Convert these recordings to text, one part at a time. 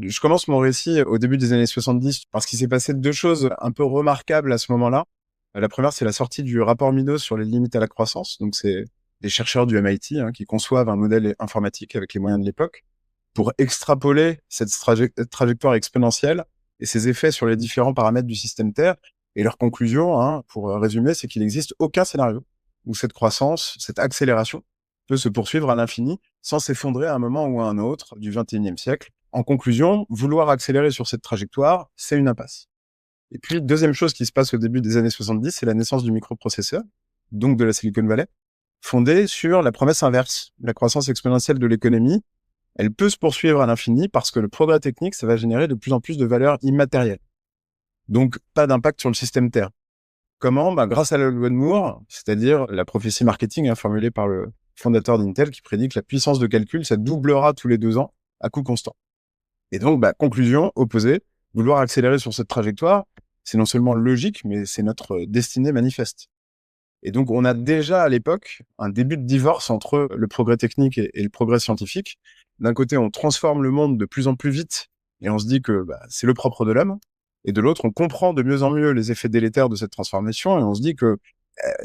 Je commence mon récit au début des années 70 parce qu'il s'est passé deux choses un peu remarquables à ce moment-là. La première, c'est la sortie du rapport Minos sur les limites à la croissance. Donc, c'est des chercheurs du MIT qui conçoivent un modèle informatique avec les moyens de l'époque pour extrapoler cette trajectoire exponentielle et ses effets sur les différents paramètres du système Terre. Et leur conclusion, pour résumer, c'est qu'il n'existe aucun scénario où cette croissance, cette accélération peut se poursuivre à l'infini sans s'effondrer à un moment ou à un autre du XXIe siècle. En conclusion, vouloir accélérer sur cette trajectoire, c'est une impasse. Et puis, deuxième chose qui se passe au début des années 70, c'est la naissance du microprocesseur, donc de la Silicon Valley, fondée sur la promesse inverse. La croissance exponentielle de l'économie, elle peut se poursuivre à l'infini parce que le progrès technique, ça va générer de plus en plus de valeurs immatérielles. Donc, pas d'impact sur le système Terre. Comment? Grâce à la loi de Moore, c'est-à-dire la prophétie marketing formulée par le fondateur d'Intel qui prédit que la puissance de calcul, ça doublera tous les 2 ans à coût constant. Et donc, conclusion opposée, vouloir accélérer sur cette trajectoire, c'est non seulement logique, mais c'est notre destinée manifeste. Et donc, on a déjà à l'époque un début de divorce entre le progrès technique et le progrès scientifique. D'un côté, on transforme le monde de plus en plus vite et on se dit que c'est le propre de l'homme. Et de l'autre, on comprend de mieux en mieux les effets délétères de cette transformation et on se dit que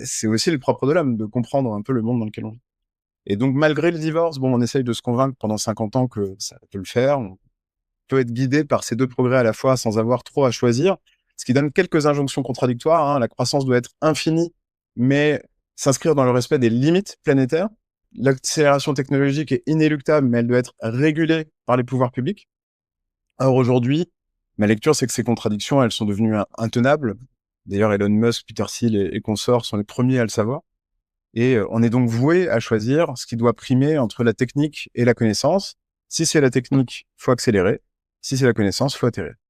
c'est aussi le propre de l'homme de comprendre un peu le monde dans lequel on vit. Et donc, malgré le divorce, on essaye de se convaincre pendant 50 ans que ça peut le faire. On peut être guidé par ces deux progrès à la fois sans avoir trop à choisir, ce qui donne quelques injonctions contradictoires. La croissance doit être infinie, mais s'inscrire dans le respect des limites planétaires. L'accélération technologique est inéluctable, mais elle doit être régulée par les pouvoirs publics. Or, aujourd'hui, ma lecture, c'est que ces contradictions, elles sont devenues intenables. D'ailleurs, Elon Musk, Peter Thiel et consorts sont les premiers à le savoir. Et on est donc voué à choisir ce qui doit primer entre la technique et la connaissance. Si c'est la technique, faut accélérer. Si c'est la connaissance, faut atterrir.